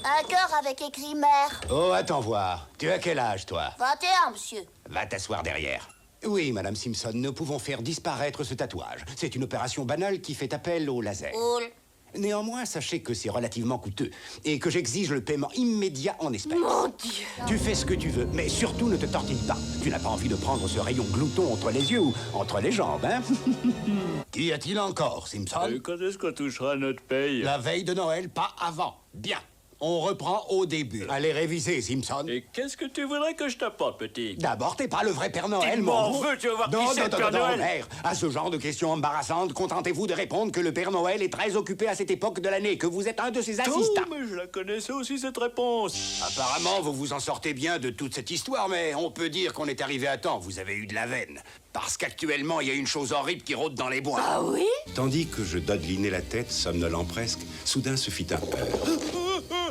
Un cœur avec écrit mère. Oh, attends voir. Tu as quel âge, toi? 21, monsieur. Va t'asseoir derrière. Oui, Madame Simpson, nous pouvons faire disparaître ce tatouage. C'est une opération banale qui fait appel au laser. Cool. Néanmoins, sachez que c'est relativement coûteux et que j'exige le paiement immédiat en espèces. Mon Dieu. Tu fais ce que tu veux, mais surtout ne te tortille pas. Tu n'as pas envie de prendre ce rayon glouton entre les yeux ou entre les jambes, hein? Qu'y a-t-il encore, Simpson? Quand est-ce qu'on touchera notre paye? La veille de Noël, pas avant. Bien. On reprend au début. Allez réviser, Simpson. Et qu'est-ce que tu voudrais que je t'apporte, petit? D'abord, t'es pas le vrai Père Noël, Tu mon m'en beau. veux, tu vas voir qui Non, c'est non, le Père non, Noël. mère. À ce genre de questions embarrassantes, contentez-vous de répondre que le Père Noël est très occupé à cette époque de l'année, que vous êtes un de ses assistants. Oh, mais je la connaissais aussi, cette réponse. Apparemment, vous vous en sortez bien de toute cette histoire, mais on peut dire qu'on est arrivé à temps. Vous avez eu de la veine. Parce qu'actuellement, il y a une chose horrible qui rôde dans les bois. Ah oui? Tandis que je dodelinais la tête, somnolent presque, soudain se fit un heurt.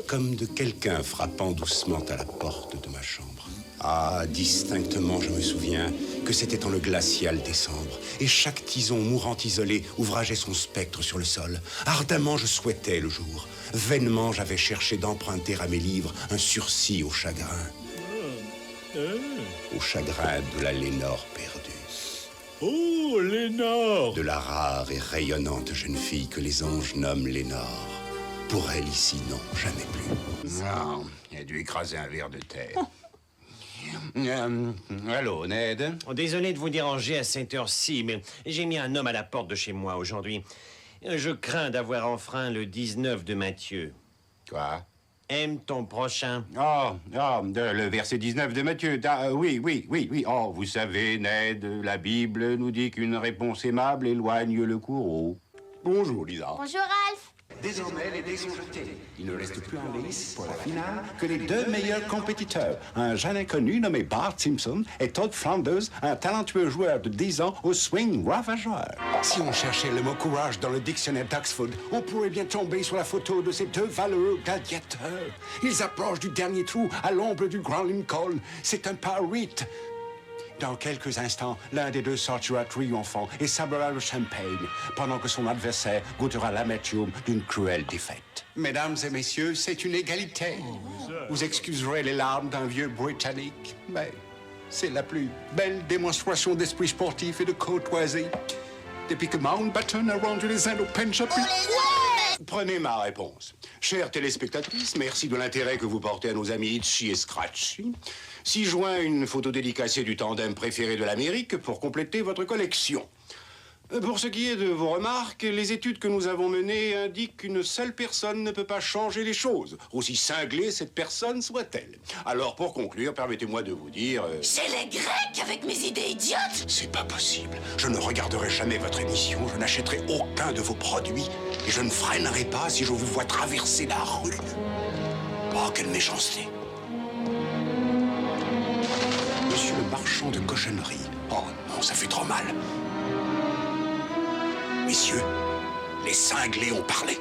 Comme de quelqu'un frappant doucement à la porte de ma chambre. Ah, distinctement, je me souviens que c'était en le glacial décembre, et chaque tison mourant isolé ouvrageait son spectre sur le sol. Ardemment, je souhaitais le jour. Vainement, j'avais cherché d'emprunter à mes livres un sursis au chagrin. Au chagrin de la Lénore perdue. Oh, Lénore! De la rare et rayonnante jeune fille que les anges nomment Lénore. Pour elle, ici, non, jamais plus. Non, il a dû écraser un verre de terre. Allô, Ned? Oh, désolé de vous déranger à cette heure-ci, mais j'ai mis un homme à la porte de chez moi aujourd'hui. Je crains d'avoir enfreint le 19 de Matthieu. Quoi? Aime ton prochain. Le verset 19 de Matthieu. Oui. Oh, vous savez, Ned, la Bible nous dit qu'une réponse aimable éloigne le courroux. Bonjour, Lisa. Bonjour, Ralph. Désormais, les dés sont jetés. Il ne reste plus en lice pour la finale que les deux meilleurs compétiteurs. Un jeune inconnu nommé Bart Simpson et Todd Flanders, un talentueux joueur de 10 ans au swing ravageur. Si on cherchait le mot courage dans le dictionnaire d'Oxford, on pourrait bien tomber sur la photo de ces deux valeureux gladiateurs. Ils approchent du dernier trou à l'ombre du Grand Lincoln. C'est un pas rite. Dans quelques instants, l'un des deux sortira triomphant et sabrera le champagne, pendant que son adversaire goûtera l'amertume d'une cruelle défaite. Mesdames et messieurs, c'est une égalité. Vous excuserez les larmes d'un vieux Britannique, mais c'est la plus belle démonstration d'esprit sportif et de courtoisie depuis que Mountbatten a rendu les Indes au Punjab. Prenez ma réponse. Chères téléspectatrices, merci de l'intérêt que vous portez à nos amis Itchy et Scratchy. 6 juin, une photo dédicacée du tandem préféré de l'Amérique pour compléter votre collection. Pour ce qui est de vos remarques, les études que nous avons menées indiquent qu'une seule personne ne peut pas changer les choses, aussi cinglée cette personne soit-elle. Alors, pour conclure, permettez-moi de vous dire... C'est les Grecs avec mes idées idiotes. C'est pas possible. Je ne regarderai jamais votre émission, je n'achèterai aucun de vos produits, et je ne freinerai pas si je vous vois traverser la rue. Oh, quelle méchanceté. Monsieur le marchand de cochonneries. Oh non, ça fait trop mal. Messieurs, les cinglés ont parlé.